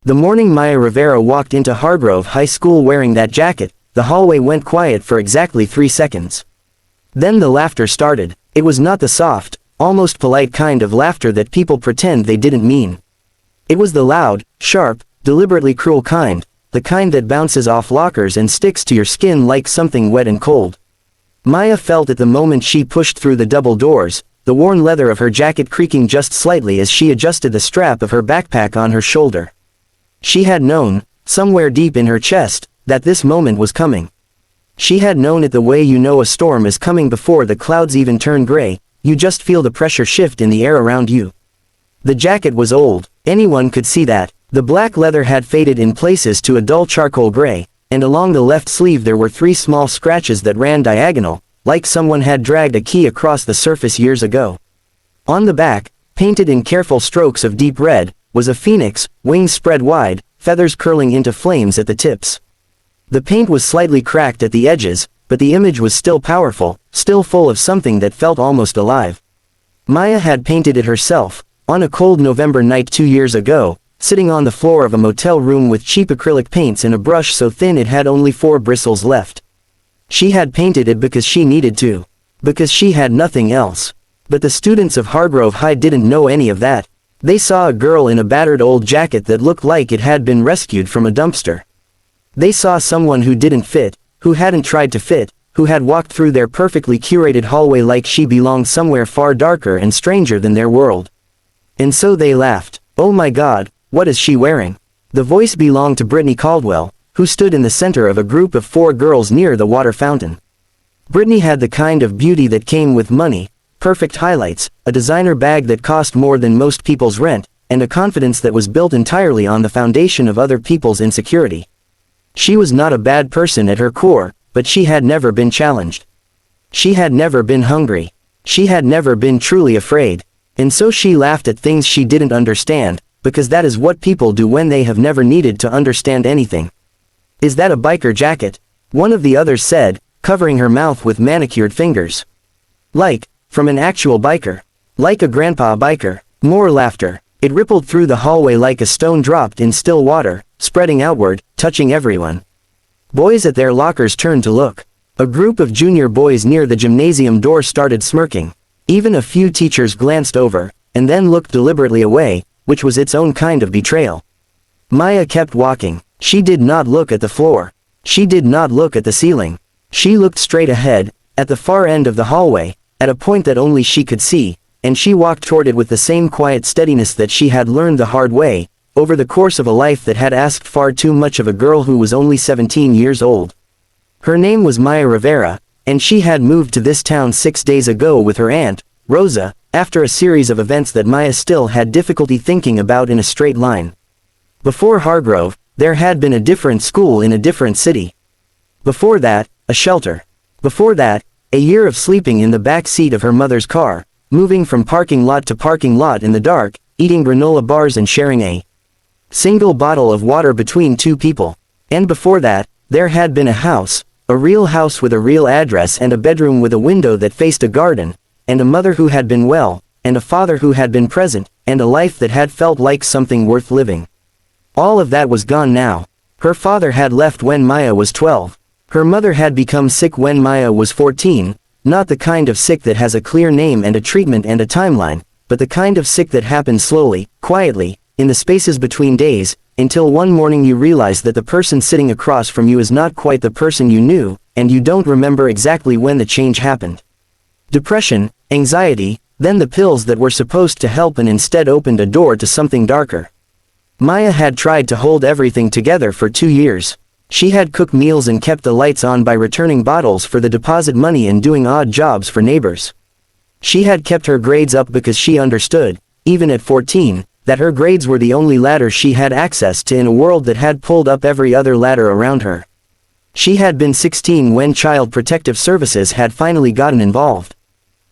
The morning Maya Rivera walked into Hargrove High School wearing that jacket, the hallway went quiet for exactly 3 seconds. Then the laughter started. It was not the soft, almost polite kind of laughter that people pretend they didn't mean. It was the loud, sharp, deliberately cruel kind, the kind that bounces off lockers and sticks to your skin like something wet and cold. Maya felt at the moment she pushed through the double doors, the worn leather of her jacket creaking just slightly as she adjusted the strap of her backpack on her shoulder. She had known, somewhere deep in her chest, that this moment was coming. She had known it the way you know a storm is coming before the clouds even turn gray, you just feel the pressure shift in the air around you. The jacket was old, anyone could see that. The black leather had faded in places to a dull charcoal gray, and along the left sleeve there were 3 small scratches that ran diagonal, like someone had dragged a key across the surface years ago. On the back, painted in careful strokes of deep red, was a phoenix, wings spread wide, feathers curling into flames at the tips. The paint was slightly cracked at the edges, but the image was still powerful, still full of something that felt almost alive. Maya had painted it herself, on a cold November night 2 years ago, sitting on the floor of a motel room with cheap acrylic paints and a brush so thin it had only 4 bristles left. She had painted it because she needed to. Because she had nothing else. But the students of Hargrove High didn't know any of that. They saw a girl in a battered old jacket that looked like it had been rescued from a dumpster. They saw someone who didn't fit, who hadn't tried to fit, who had walked through their perfectly curated hallway like she belonged somewhere far darker and stranger than their world. And so they laughed. Oh my God, what is she wearing? The voice belonged to Brittany Caldwell, who stood in the center of a group of 4 girls near the water fountain. Brittany had the kind of beauty that came with money, perfect highlights, a designer bag that cost more than most people's rent, and a confidence that was built entirely on the foundation of other people's insecurity. She was not a bad person at her core, but she had never been challenged. She had never been hungry. She had never been truly afraid. And so she laughed at things she didn't understand, because that is what people do when they have never needed to understand anything. Is that a biker jacket? One of the others said, covering her mouth with manicured fingers. Like, from an actual biker. Like a grandpa biker. More laughter. It rippled through the hallway like a stone dropped in still water, spreading outward, touching everyone. Boys at their lockers turned to look. A group of junior boys near the gymnasium door started smirking. Even a few teachers glanced over, and then looked deliberately away, which was its own kind of betrayal. Maya kept walking. She did not look at the floor. She did not look at the ceiling. She looked straight ahead, at the far end of the hallway, at a point that only she could see, and she walked toward it with the same quiet steadiness that she had learned the hard way, over the course of a life that had asked far too much of a girl who was only 17 years old. Her name was Maya Rivera, and she had moved to this town 6 days ago with her aunt, Rosa, after a series of events that Maya still had difficulty thinking about in a straight line. Before Hargrove, there had been a different school in a different city. Before that, a shelter. Before that, a year of sleeping in the back seat of her mother's car, moving from parking lot to parking lot in the dark, eating granola bars and sharing a single bottle of water between 2 people. And before that, there had been a house, a real house with a real address and a bedroom with a window that faced a garden, and a mother who had been well, and a father who had been present, and a life that had felt like something worth living. All of that was gone now. Her father had left when Maya was 12. Her mother had become sick when Maya was 14, not the kind of sick that has a clear name and a treatment and a timeline, but the kind of sick that happens slowly, quietly, in the spaces between days, until one morning you realize that the person sitting across from you is not quite the person you knew, and you don't remember exactly when the change happened. Depression, anxiety, then the pills that were supposed to help and instead opened a door to something darker. Maya had tried to hold everything together for 2 years. She had cooked meals and kept the lights on by returning bottles for the deposit money and doing odd jobs for neighbors. She had kept her grades up because she understood, even at 14, that her grades were the only ladder she had access to in a world that had pulled up every other ladder around her. She had been 16 when Child Protective Services had finally gotten involved.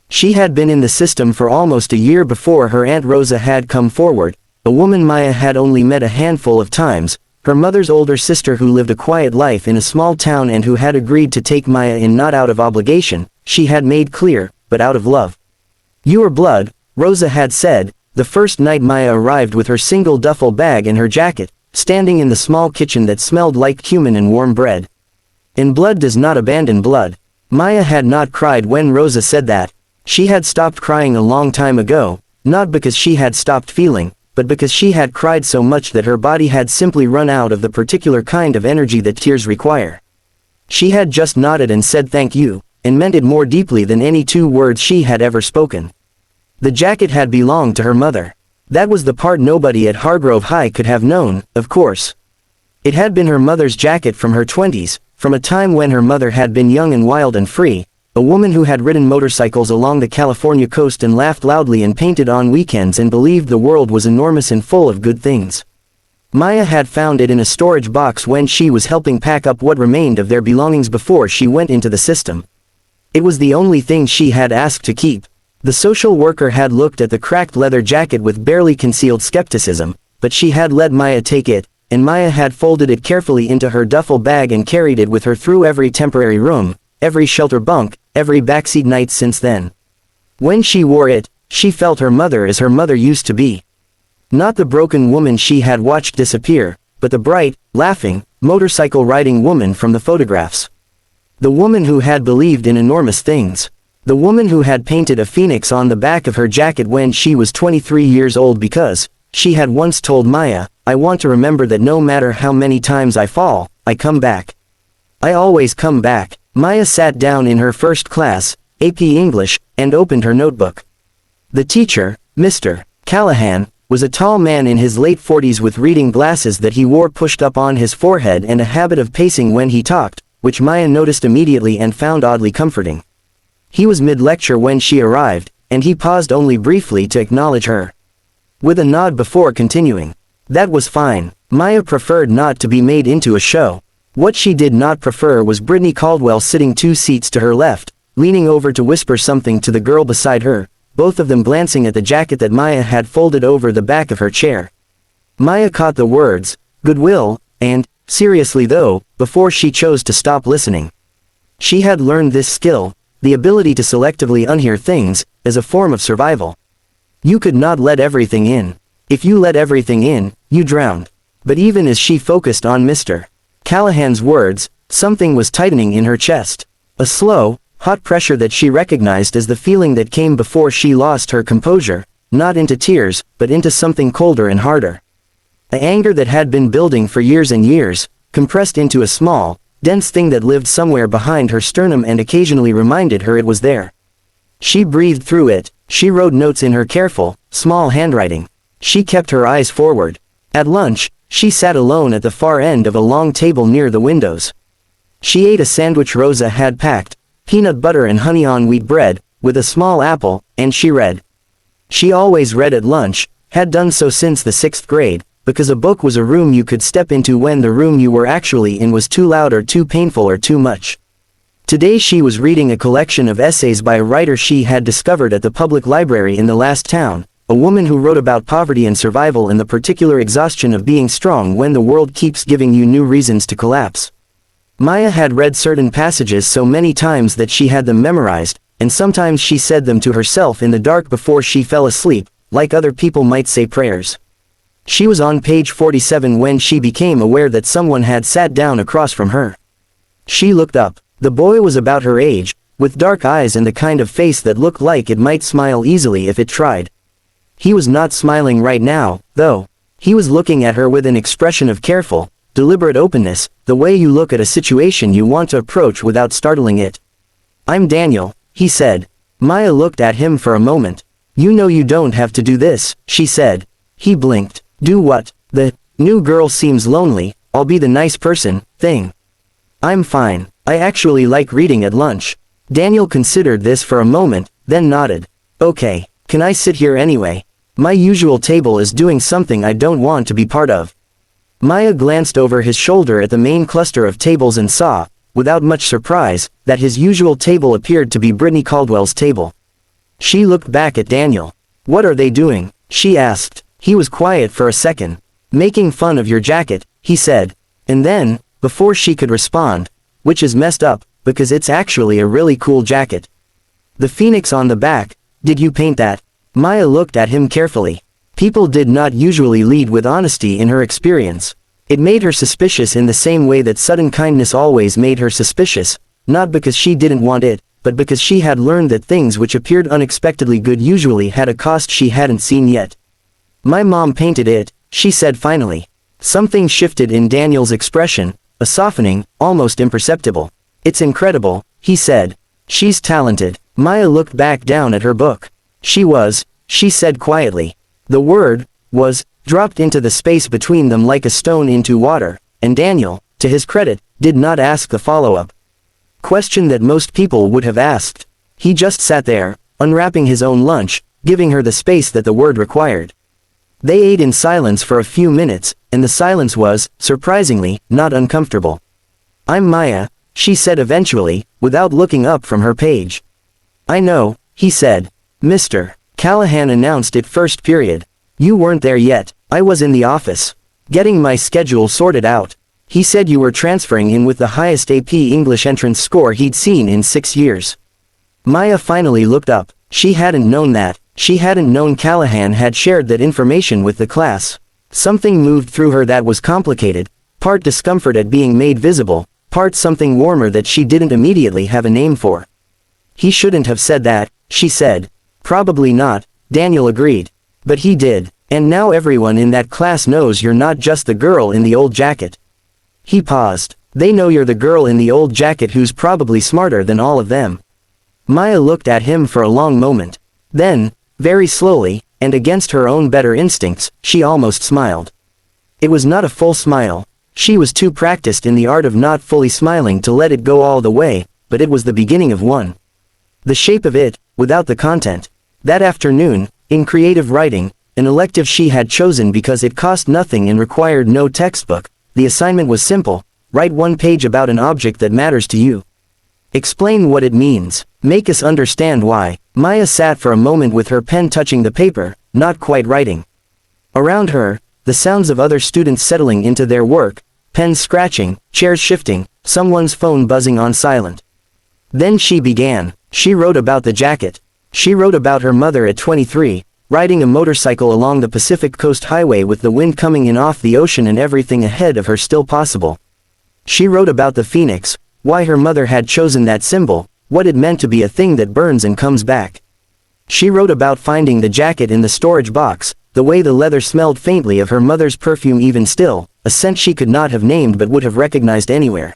She had been in the system for almost a year before her Aunt Rosa had come forward, a woman Maya had only met a handful of times, her mother's older sister who lived a quiet life in a small town and who had agreed to take Maya in not out of obligation, she had made clear, but out of love. "You are blood," Rosa had said, the first night Maya arrived with her single duffel bag and her jacket, standing in the small kitchen that smelled like cumin and warm bread. And blood does not abandon blood. Maya had not cried when Rosa said that. She had stopped crying a long time ago, not because she had stopped feeling, but because she had cried so much that her body had simply run out of the particular kind of energy that tears require. She had just nodded and said thank you, and meant it more deeply than any 2 words she had ever spoken. The jacket had belonged to her mother. That was the part nobody at Hargrove High could have known, of course. It had been her mother's jacket from her 20s, from a time when her mother had been young and wild and free, a woman who had ridden motorcycles along the California coast and laughed loudly and painted on weekends and believed the world was enormous and full of good things. Maya had found it in a storage box when she was helping pack up what remained of their belongings before she went into the system. It was the only thing she had asked to keep. The social worker had looked at the cracked leather jacket with barely concealed skepticism, but she had let Maya take it, and Maya had folded it carefully into her duffel bag and carried it with her through every temporary room, every shelter bunk, every backseat night since then. When she wore it, she felt her mother as her mother used to be. Not the broken woman she had watched disappear, but the bright, laughing, motorcycle-riding woman from the photographs. The woman who had believed in enormous things. The woman who had painted a phoenix on the back of her jacket when she was 23 years old because, she had once told Maya, I want to remember that no matter how many times I fall, I come back. I always come back. Maya sat down in her first class, AP English, and opened her notebook. The teacher, Mr. Callahan, was a tall man in his late 40s with reading glasses that he wore pushed up on his forehead and a habit of pacing when he talked, which Maya noticed immediately and found oddly comforting. He was mid-lecture when she arrived, and he paused only briefly to acknowledge her. With a nod before continuing. That was fine. Maya preferred not to be made into a show. What she did not prefer was Brittany Caldwell sitting 2 seats to her left, leaning over to whisper something to the girl beside her, both of them glancing at the jacket that Maya had folded over the back of her chair. Maya caught the words, goodwill, and, seriously though, before she chose to stop listening. She had learned this skill, the ability to selectively unhear things, as a form of survival. You could not let everything in. If you let everything in, you drowned. But even as she focused on Mr. Callahan's words, something was tightening in her chest. A slow, hot pressure that she recognized as the feeling that came before she lost her composure, not into tears, but into something colder and harder. The anger that had been building for years and years, compressed into a small, dense thing that lived somewhere behind her sternum and occasionally reminded her it was there. She breathed through it. She wrote notes in her careful, small handwriting. She kept her eyes forward. At lunch, she sat alone at the far end of a long table near the windows. She ate a sandwich Rosa had packed, peanut butter and honey on wheat bread, with a small apple, and she read. She always read at lunch, had done so since the 6th grade, because a book was a room you could step into when the room you were actually in was too loud or too painful or too much. Today she was reading a collection of essays by a writer she had discovered at the public library in the last town, a woman who wrote about poverty and survival and the particular exhaustion of being strong when the world keeps giving you new reasons to collapse. Maya had read certain passages so many times that she had them memorized, and sometimes she said them to herself in the dark before she fell asleep, like other people might say prayers. She was on page 47 when she became aware that someone had sat down across from her. She looked up. The boy was about her age, with dark eyes and the kind of face that looked like it might smile easily if it tried. He was not smiling right now, though. He was looking at her with an expression of careful, deliberate openness, the way you look at a situation you want to approach without startling it. I'm Daniel, he said. Maya looked at him for a moment. You know you don't have to do this, she said. He blinked. Do what? The new girl seems lonely, I'll be the nice person, thing. I'm fine. I actually like reading at lunch. Daniel considered this for a moment, then nodded. Okay, can I sit here anyway? My usual table is doing something I don't want to be part of. Maya glanced over his shoulder at the main cluster of tables and saw, without much surprise, that his usual table appeared to be Brittany Caldwell's table. She looked back at Daniel. What are they doing? She asked. He was quiet for a second. Making fun of your jacket, he said. And then, before she could respond, which is messed up, because it's actually a really cool jacket. The phoenix on the back, did you paint that? Maya looked at him carefully. People did not usually lead with honesty in her experience. It made her suspicious in the same way that sudden kindness always made her suspicious, not because she didn't want it, but because she had learned that things which appeared unexpectedly good usually had a cost she hadn't seen yet. My mom painted it, she said finally. Something shifted in Daniel's expression, a softening, almost imperceptible. It's incredible, he said. She's talented. Maya looked back down at her book. She said quietly. The word, was, dropped into the space between them like a stone into water, and Daniel, to his credit, did not ask the follow-up question that most people would have asked. He just sat there, unwrapping his own lunch, giving her the space that the word required. They ate in silence for a few minutes, and the silence was, surprisingly, not uncomfortable. I'm Maya, she said eventually, without looking up from her page. I know, he said. Mr. Callahan announced it first period. You weren't there yet. I was in the office, getting my schedule sorted out. He said you were transferring in with the highest AP English entrance score he'd seen in 6 years. Maya finally looked up. She hadn't known that. She hadn't known Callahan had shared that information with the class. Something moved through her that was complicated, part discomfort at being made visible, part something warmer that she didn't immediately have a name for. He shouldn't have said that, she said. Probably not, Daniel agreed. But he did, and now everyone in that class knows you're not just the girl in the old jacket. He paused. They know you're the girl in the old jacket who's probably smarter than all of them. Maya looked at him for a long moment. Then, very slowly, and against her own better instincts, she almost smiled. It was not a full smile. She was too practiced in the art of not fully smiling to let it go all the way, but it was the beginning of one. The shape of it, without the content. That afternoon, in creative writing, an elective she had chosen because it cost nothing and required no textbook, the assignment was simple: write one page about an object that matters to you. Explain what it means. Make us understand why. Maya sat for a moment with her pen touching the paper, not quite writing. Around her, the sounds of other students settling into their work, pens scratching, chairs shifting, someone's phone buzzing on silent. Then she began. She wrote about the jacket. She wrote about her mother at 23, riding a motorcycle along the Pacific Coast Highway with the wind coming in off the ocean and everything ahead of her still possible. She wrote about the phoenix, why her mother had chosen that symbol, what it meant to be a thing that burns and comes back. She wrote about finding the jacket in the storage box, the way the leather smelled faintly of her mother's perfume even still, a scent she could not have named but would have recognized anywhere.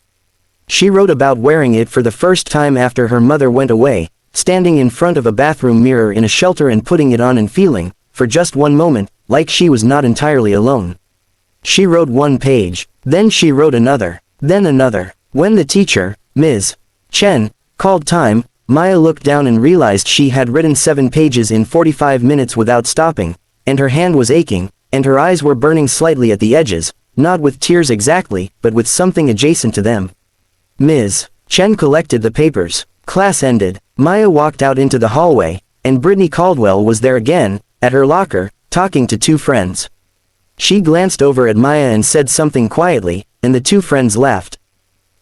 She wrote about wearing it for the first time after her mother went away, standing in front of a bathroom mirror in a shelter and putting it on and feeling, for just one moment, like she was not entirely alone. She wrote one page, then she wrote another, then another. When the teacher, Ms. Chen, called time, Maya looked down and realized she had written 7 pages in 45 minutes without stopping, and her hand was aching, and her eyes were burning slightly at the edges, not with tears exactly, but with something adjacent to them. Ms. Chen collected the papers. Class ended. Maya walked out into the hallway, and Brittany Caldwell was there again, at her locker, talking to 2 friends. She glanced over at Maya and said something quietly, and the 2 friends laughed.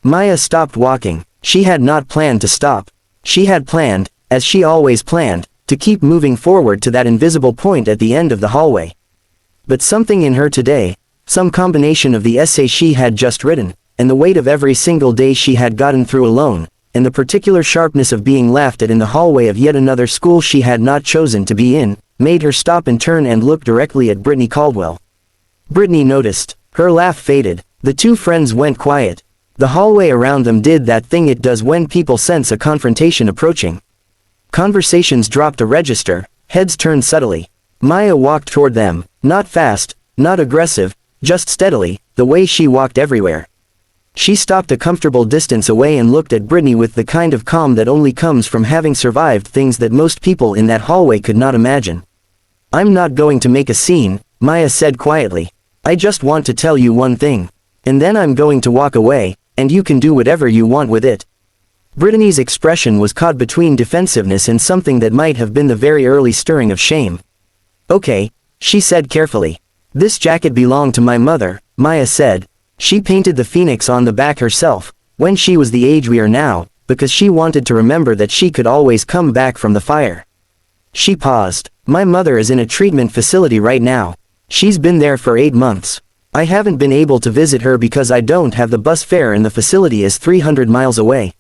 Maya stopped walking. She had not planned to stop. She had planned, as she always planned, to keep moving forward to that invisible point at the end of the hallway. But something in her today, some combination of the essay she had just written, and the weight of every single day she had gotten through alone, and the particular sharpness of being laughed at in the hallway of yet another school she had not chosen to be in, made her stop and turn and look directly at Brittany Caldwell. Brittany noticed. Her laugh faded. The 2 friends went quiet. The hallway around them did that thing it does when people sense a confrontation approaching. Conversations dropped a register, heads turned subtly. Maya walked toward them, not fast, not aggressive, just steadily, the way she walked everywhere. She stopped a comfortable distance away and looked at Brittany with the kind of calm that only comes from having survived things that most people in that hallway could not imagine. I'm not going to make a scene, Maya said quietly. I just want to tell you one thing. And then I'm going to walk away, and you can do whatever you want with it. Brittany's expression was caught between defensiveness and something that might have been the very early stirring of shame. Okay, she said carefully. This jacket belonged to my mother, Maya said. She painted the phoenix on the back herself, when she was the age we are now, because she wanted to remember that she could always come back from the fire. She paused. My mother is in a treatment facility right now. She's been there for 8 months. I haven't been able to visit her because I don't have the bus fare and the facility is 300 miles away.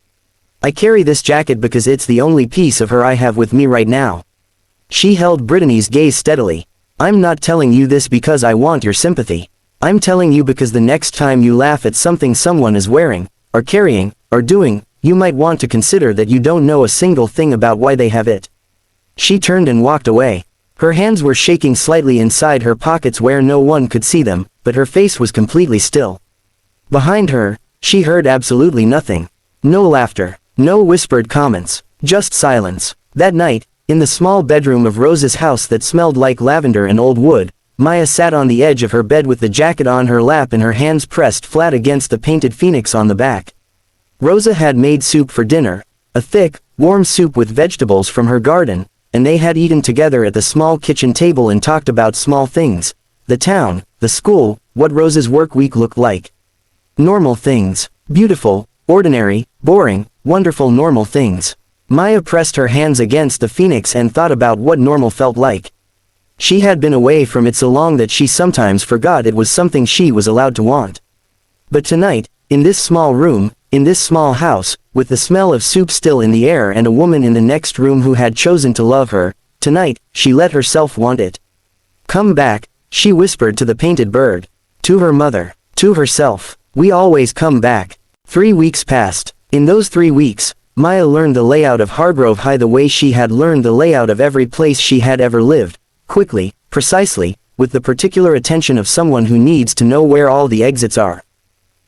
I carry this jacket because it's the only piece of her I have with me right now. She held Brittany's gaze steadily. I'm not telling you this because I want your sympathy. I'm telling you because the next time you laugh at something someone is wearing, or carrying, or doing, you might want to consider that you don't know a single thing about why they have it. She turned and walked away. Her hands were shaking slightly inside her pockets where no one could see them, but her face was completely still. Behind her, she heard absolutely nothing. No laughter, no whispered comments, just silence. That night, in the small bedroom of Rosa's house that smelled like lavender and old wood, Maya sat on the edge of her bed with the jacket on her lap and her hands pressed flat against the painted phoenix on the back. Rosa had made soup for dinner, a thick, warm soup with vegetables from her garden, and they had eaten together at the small kitchen table and talked about small things. The town, the school, what Rosa's work week looked like. Normal things. Beautiful, ordinary, boring, wonderful normal things. Maya pressed her hands against the phoenix and thought about what normal felt like. She had been away from it so long that she sometimes forgot it was something she was allowed to want. But tonight, in this small room, in this small house, with the smell of soup still in the air and a woman in the next room who had chosen to love her, tonight, she let herself want it. Come back, she whispered to the painted bird. To her mother. To herself. We always come back. 3 weeks passed. In those 3 weeks, Maya learned the layout of Hargrove High the way she had learned the layout of every place she had ever lived. Quickly, precisely, with the particular attention of someone who needs to know where all the exits are.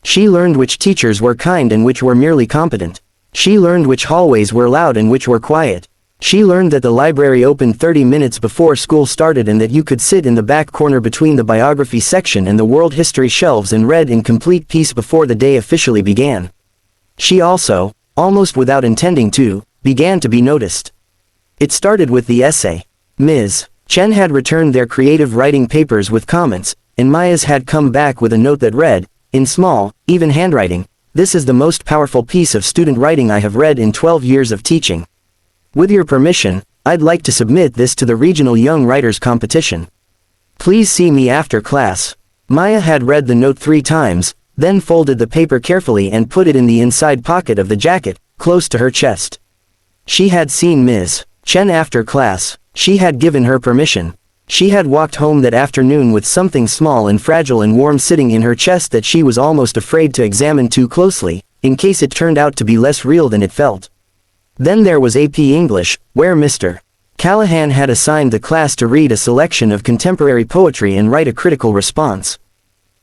She learned which teachers were kind and which were merely competent. She learned which hallways were loud and which were quiet. She learned that the library opened 30 minutes before school started and that you could sit in the back corner between the biography section and the world history shelves and read in complete peace before the day officially began. She also, almost without intending to, began to be noticed. It started with the essay. Ms. Chen had returned their creative writing papers with comments, and Maya's had come back with a note that read, in small, even handwriting, "This is the most powerful piece of student writing I have read in 12 years of teaching. With your permission, I'd like to submit this to the Regional Young Writers Competition. Please see me after class." Maya had read the note 3 times, then folded the paper carefully and put it in the inside pocket of the jacket, close to her chest. She had seen Ms. Chen after class. She had given her permission. She had walked home that afternoon with something small and fragile and warm sitting in her chest that she was almost afraid to examine too closely, in case it turned out to be less real than it felt. Then there was AP English, where Mr. Callahan had assigned the class to read a selection of contemporary poetry and write a critical response.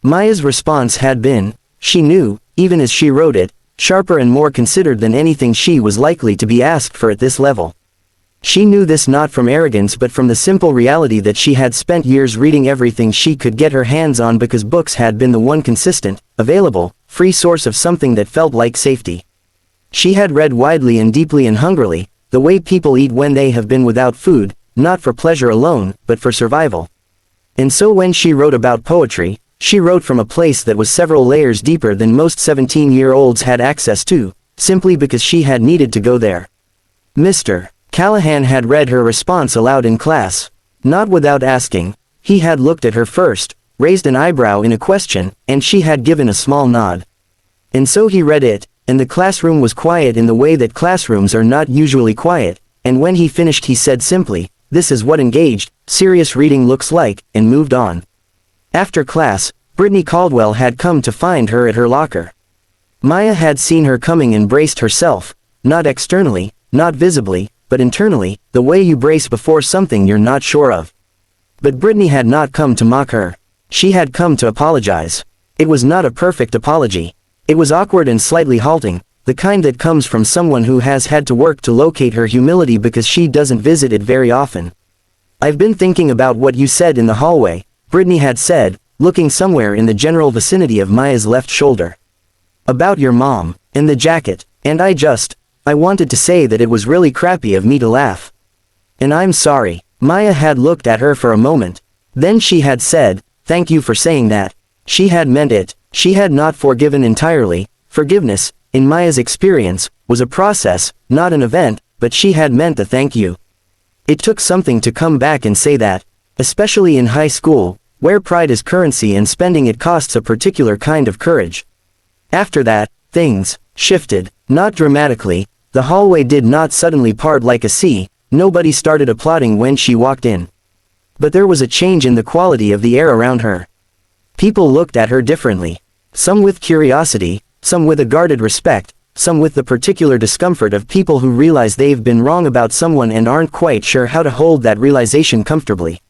Maya's response had been, she knew, even as she wrote it, sharper and more considered than anything she was likely to be asked for at this level. She knew this not from arrogance but from the simple reality that she had spent years reading everything she could get her hands on because books had been the one consistent, available, free source of something that felt like safety. She had read widely and deeply and hungrily, the way people eat when they have been without food, not for pleasure alone, but for survival. And so when she wrote about poetry, she wrote from a place that was several layers deeper than most 17-year-olds had access to, simply because she had needed to go there. Mr. Callahan had read her response aloud in class. Not without asking, he had looked at her first, raised an eyebrow in a question, and she had given a small nod. And so he read it, and the classroom was quiet in the way that classrooms are not usually quiet, and when he finished he said simply, "This is what engaged, serious reading looks like," and moved on. After class, Brittany Caldwell had come to find her at her locker. Maya had seen her coming and braced herself, not externally, not visibly, but internally, the way you brace before something you're not sure of. But Brittany had not come to mock her. She had come to apologize. It was not a perfect apology. It was awkward and slightly halting, the kind that comes from someone who has had to work to locate her humility because she doesn't visit it very often. "I've been thinking about what you said in the hallway," Brittany had said, looking somewhere in the general vicinity of Maya's left shoulder. "About your mom, and the jacket, and I wanted to say that it was really crappy of me to laugh. And I'm sorry." Maya had looked at her for a moment. Then she had said, "Thank you for saying that." She had meant it. She had not forgiven entirely. Forgiveness, in Maya's experience, was a process, not an event, but she had meant the thank you. It took something to come back and say that. Especially in high school, where pride is currency and spending it costs a particular kind of courage. After that, things shifted, not dramatically. The hallway did not suddenly part like a sea, nobody started applauding when she walked in. But there was a change in the quality of the air around her. People looked at her differently. Some with curiosity, some with a guarded respect, some with the particular discomfort of people who realize they've been wrong about someone and aren't quite sure how to hold that realization comfortably.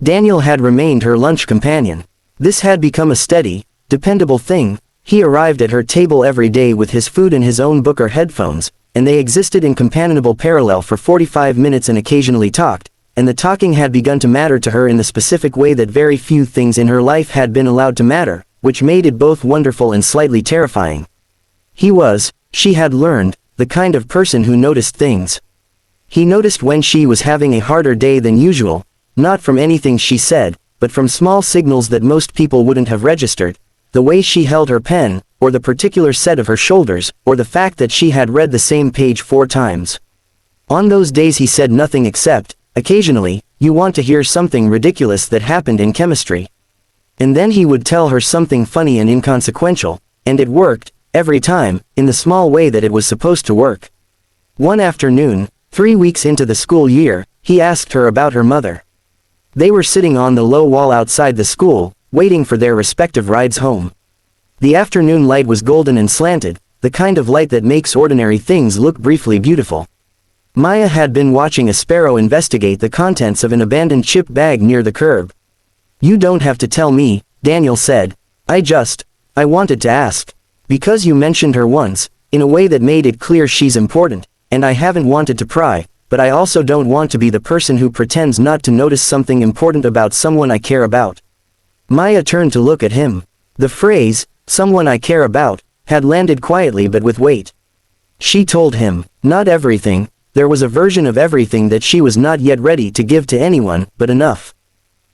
Daniel had remained her lunch companion. This had become a steady, dependable thing. He arrived at her table every day with his food and his own book or headphones, and they existed in companionable parallel for 45 minutes and occasionally talked, and the talking had begun to matter to her in the specific way that very few things in her life had been allowed to matter, which made it both wonderful and slightly terrifying. He was, she had learned, the kind of person who noticed things. He noticed when she was having a harder day than usual, not from anything she said, but from small signals that most people wouldn't have registered, the way she held her pen, or the particular set of her shoulders, or the fact that she had read the same page 4 times. On those days he said nothing except, occasionally, you want to hear something ridiculous that happened in chemistry. And then he would tell her something funny and inconsequential, and it worked, every time, in the small way that it was supposed to work. One afternoon, 3 weeks into the school year, he asked her about her mother. They were sitting on the low wall outside the school, waiting for their respective rides home. The afternoon light was golden and slanted, the kind of light that makes ordinary things look briefly beautiful. Maya had been watching a sparrow investigate the contents of an abandoned chip bag near the curb. You don't have to tell me, Daniel said. I wanted to ask. Because you mentioned her once, in a way that made it clear she's important, and I haven't wanted to pry, but I also don't want to be the person who pretends not to notice something important about someone I care about. Maya turned to look at him. The phrase, someone I care about, had landed quietly but with weight. She told him, not everything, there was a version of everything that she was not yet ready to give to anyone, but enough.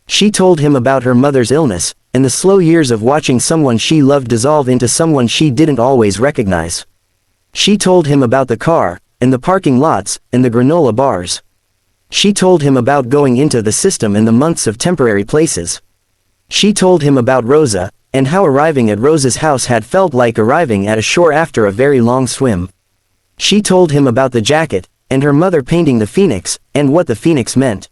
She told him about her mother's illness, and the slow years of watching someone she loved dissolve into someone she didn't always recognize. She told him about the car, and the parking lots, and the granola bars. She told him about going into the system and the months of temporary places. She told him about Rosa, and how arriving at Rosa's house had felt like arriving at a shore after a very long swim. She told him about the jacket, and her mother painting the phoenix, and what the phoenix meant.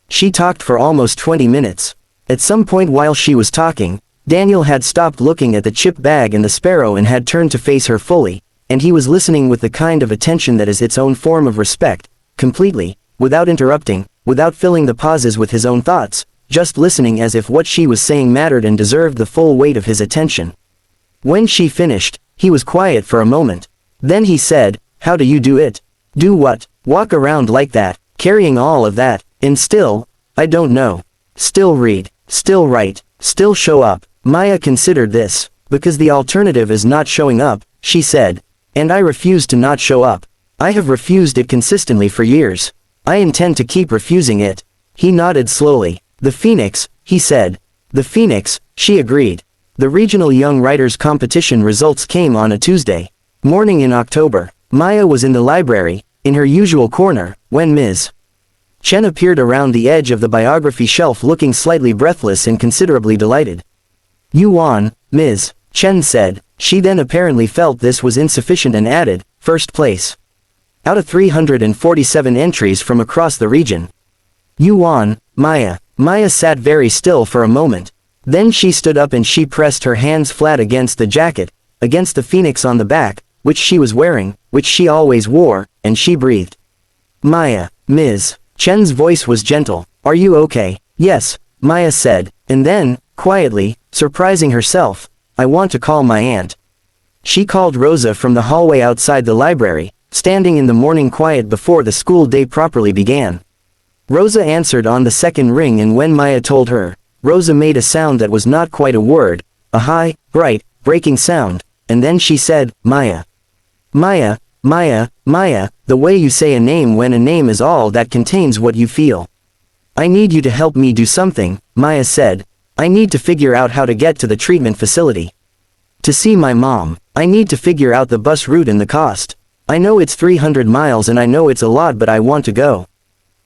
She talked for almost 20 minutes. At some point while she was talking, Daniel had stopped looking at the chip bag and the sparrow and had turned to face her fully, and he was listening with the kind of attention that is its own form of respect, completely, without interrupting, without filling the pauses with his own thoughts, just listening as if what she was saying mattered and deserved the full weight of his attention. When she finished, he was quiet for a moment. Then he said, "How do you do it? Do what? Walk around like that, carrying all of that, and still, I don't know. Still read, still write, still show up." Maya considered this, because the alternative is not showing up, she said. And I refuse to not show up. I have refused it consistently for years. I intend to keep refusing it. He nodded slowly. The Phoenix, he said. The Phoenix, she agreed. The regional young writers competition results came on a Tuesday morning in October. Maya was in the library, in her usual corner, when Ms. Chen appeared around the edge of the biography shelf looking slightly breathless and considerably delighted. "You won, Ms. Chen said. She then apparently felt this was insufficient and added, "First place. Out of 347 entries from across the region. You won, Maya." Maya sat very still for a moment. Then she stood up and she pressed her hands flat against the jacket, against the phoenix on the back, which she was wearing, which she always wore, and she breathed. "Maya." Ms. Chen's voice was gentle. "Are you okay?" "Yes," Maya said, and then, quietly, surprising herself, "I want to call my aunt." She called Rosa from the hallway outside the library, standing in the morning quiet before the school day properly began. Rosa answered on the second ring, and when Maya told her, Rosa made a sound that was not quite a word, a high, bright, breaking sound, and then she said, "Maya." "Maya, Maya, Maya, the way you say a name when a name is all that contains what you feel." "I need you to help me do something," Maya said. "I need to figure out how to get to the treatment facility. To see my mom. I need to figure out the bus route and the cost. I know it's 300 miles and I know it's a lot, but I want to go.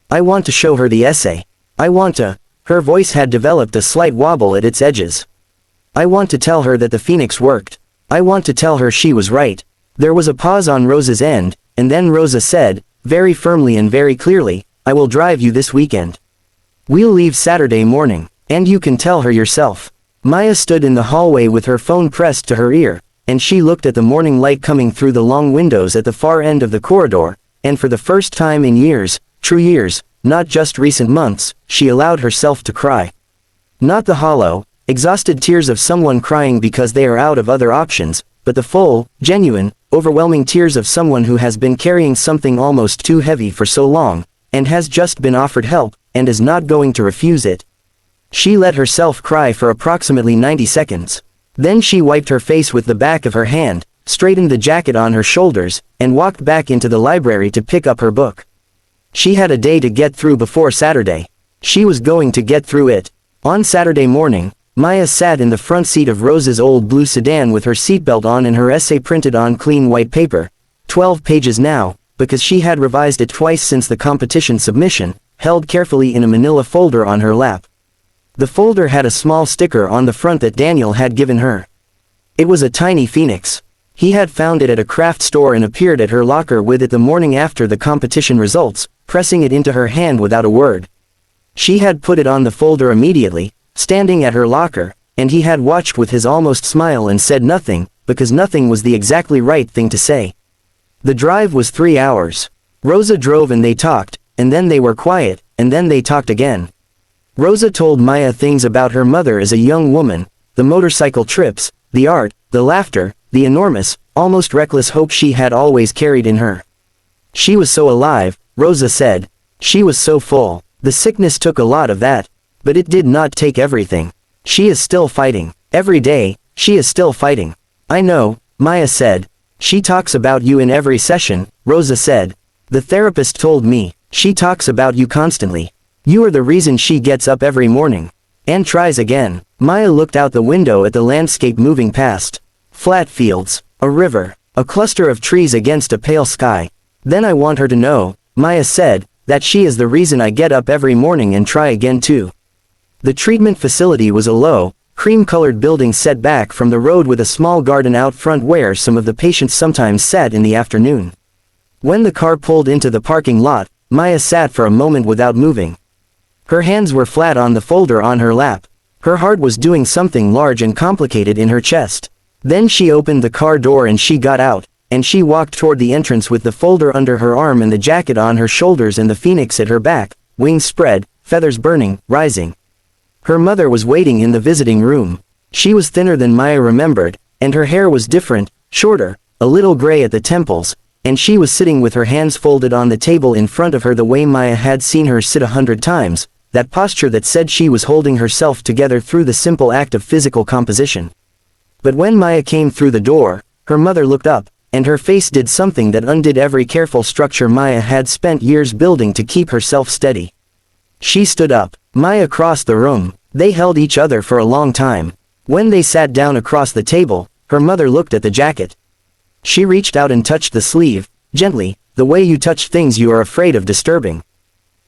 I want to show her the essay. I want to." Her voice had developed a slight wobble at its edges. I want to tell her that the Phoenix worked. I want to tell her she was right. There was a pause on Rosa's end, and then Rosa said, very firmly and very clearly, I will drive you this weekend. We'll leave Saturday morning, and you can tell her yourself. Maya stood in the hallway with her phone pressed to her ear, and she looked at the morning light coming through the long windows at the far end of the corridor, and for the first time in years, true years, not just recent months, she allowed herself to cry. Not the hollow, exhausted tears of someone crying because they are out of other options, but the full, genuine, overwhelming tears of someone who has been carrying something almost too heavy for so long, and has just been offered help, and is not going to refuse it. She let herself cry for approximately 90 seconds. Then she wiped her face with the back of her hand, straightened the jacket on her shoulders, and walked back into the library to pick up her book. She had a day to get through before Saturday. She was going to get through it. On Saturday morning, Maya sat in the front seat of Rosa's old blue sedan with her seatbelt on and her essay printed on clean white paper, 12 pages now, because she had revised it twice since the competition submission, held carefully in a manila folder on her lap. The folder had a small sticker on the front that Daniel had given her. It was a tiny phoenix. He had found it at a craft store and appeared at her locker with it the morning after the competition results, pressing it into her hand without a word. She had put it on the folder immediately, standing at her locker, and he had watched with his almost smile and said nothing, because nothing was the exactly right thing to say. The drive was 3 hours. Rosa drove and they talked, and then they were quiet, and then they talked again. Rosa told Maya things about her mother as a young woman, the motorcycle trips, the art, the laughter, the enormous, almost reckless hope she had always carried in her. She was so alive, Rosa said. She was so full. The sickness took a lot of that. But it did not take everything. She is still fighting. Every day, she is still fighting. I know, Maya said. She talks about you in every session, Rosa said. The therapist told me. She talks about you constantly. You are the reason she gets up every morning. And tries again. Maya looked out the window at the landscape moving past. Flat fields, a river, a cluster of trees against a pale sky. Then I want her to know, Maya said, that she is the reason I get up every morning and try again too. The treatment facility was a low, cream-colored building set back from the road with a small garden out front where some of the patients sometimes sat in the afternoon. When the car pulled into the parking lot, Maya sat for a moment without moving. Her hands were flat on the folder on her lap. Her heart was doing something large and complicated in her chest. Then she opened the car door and she got out, and she walked toward the entrance with the folder under her arm and the jacket on her shoulders and the phoenix at her back, wings spread, feathers burning, rising. Her mother was waiting in the visiting room. She was thinner than Maya remembered, and her hair was different, shorter, a little gray at the temples, and she was sitting with her hands folded on the table in front of her the way Maya had seen her sit 100 times, that posture that said she was holding herself together through the simple act of physical composition. But when Maya came through the door, her mother looked up, and her face did something that undid every careful structure Maya had spent years building to keep herself steady. She stood up. Maya crossed the room. They held each other for a long time. When they sat down across the table, her mother looked at the jacket. She reached out and touched the sleeve, gently, the way you touch things you are afraid of disturbing.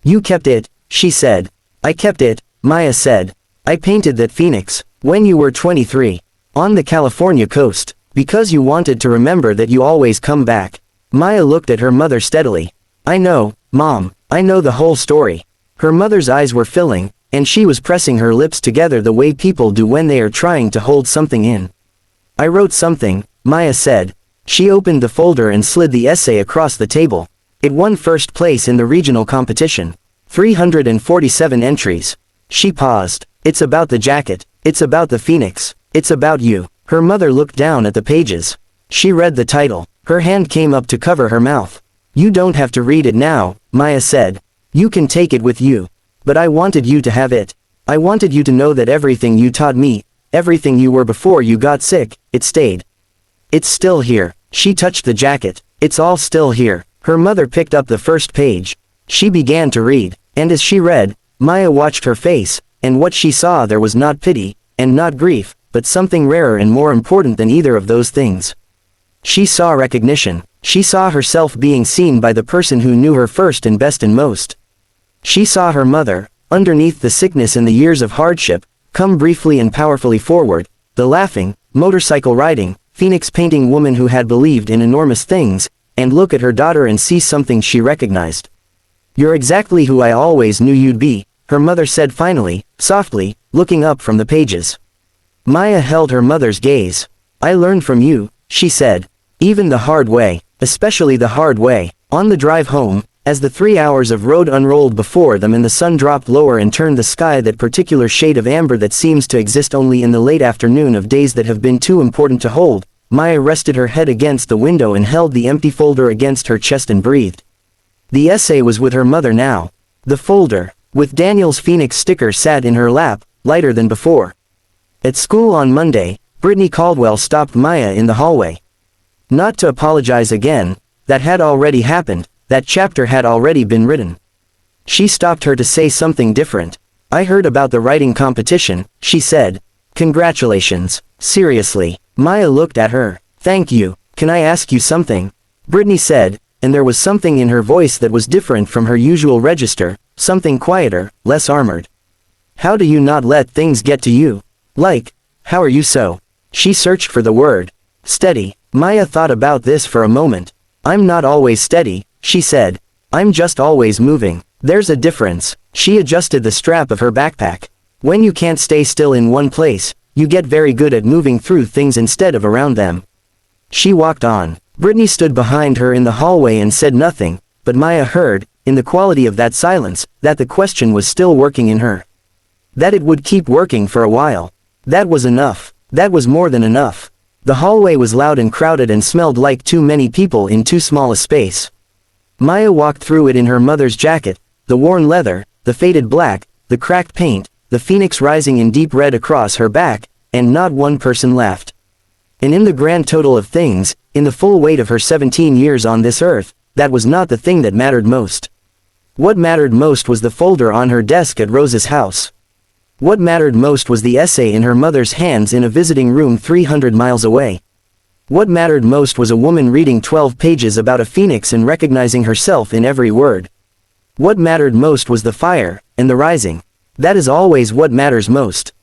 You kept it, she said. I kept it, Maya said. I painted that phoenix, when you were 23, on the California coast, because you wanted to remember that you always come back. Maya looked at her mother steadily. I know, Mom, I know the whole story. Her mother's eyes were filling, and she was pressing her lips together the way people do when they are trying to hold something in. I wrote something, Maya said. She opened the folder and slid the essay across the table. It won first place in the regional competition. 347 entries. She paused. It's about the jacket. It's about the phoenix. It's about you. Her mother looked down at the pages. She read the title. Her hand came up to cover her mouth. You don't have to read it now, Maya said. You can take it with you. But I wanted you to have it. I wanted you to know that everything you taught me, everything you were before you got sick, it stayed. It's still here. She touched the jacket. It's all still here. Her mother picked up the first page. She began to read, and as she read, Maya watched her face, and what she saw there was not pity, and not grief, but something rarer and more important than either of those things. She saw recognition. She saw herself being seen by the person who knew her first and best and most. She saw her mother, underneath the sickness and the years of hardship, come briefly and powerfully forward, the laughing, motorcycle riding, phoenix painting woman who had believed in enormous things, and look at her daughter and see something she recognized. "You're exactly who I always knew you'd be," her mother said finally, softly, looking up from the pages. Maya held her mother's gaze. "I learned from you," she said. "Even the hard way, especially the hard way." On the drive home, as the 3 hours of road unrolled before them and the sun dropped lower and turned the sky that particular shade of amber that seems to exist only in the late afternoon of days that have been too important to hold, Maya rested her head against the window and held the empty folder against her chest and breathed. The essay was with her mother now. The folder, with Daniel's Phoenix sticker, sat in her lap, lighter than before. At school on Monday, Brittany Caldwell stopped Maya in the hallway. Not to apologize again, that had already happened, that chapter had already been written. She stopped her to say something different. "I heard about the writing competition," she said. "Congratulations. Seriously." Maya looked at her. "Thank you. Can I ask you something?" Brittany said, and there was something in her voice that was different from her usual register, something quieter, less armored. "How do you not let things get to you? Like, how are you so?" She searched for the word. "Steady." Maya thought about this for a moment. "I'm not always steady," she said. "I'm just always moving. There's a difference." She adjusted the strap of her backpack. "When you can't stay still in one place, you get very good at moving through things instead of around them." She walked on. Brittany stood behind her in the hallway and said nothing, but Maya heard, in the quality of that silence, that the question was still working in her. That it would keep working for a while. That was enough. That was more than enough. The hallway was loud and crowded and smelled like too many people in too small a space. Maya walked through it in her mother's jacket, the worn leather, the faded black, the cracked paint, the phoenix rising in deep red across her back, and not one person laughed. And in the grand total of things, in the full weight of her 17 years on this earth, that was not the thing that mattered most. What mattered most was the folder on her desk at Rose's house. What mattered most was the essay in her mother's hands in a visiting room 300 miles away. What mattered most was a woman reading 12 pages about a phoenix and recognizing herself in every word. What mattered most was the fire, and the rising. That is always what matters most.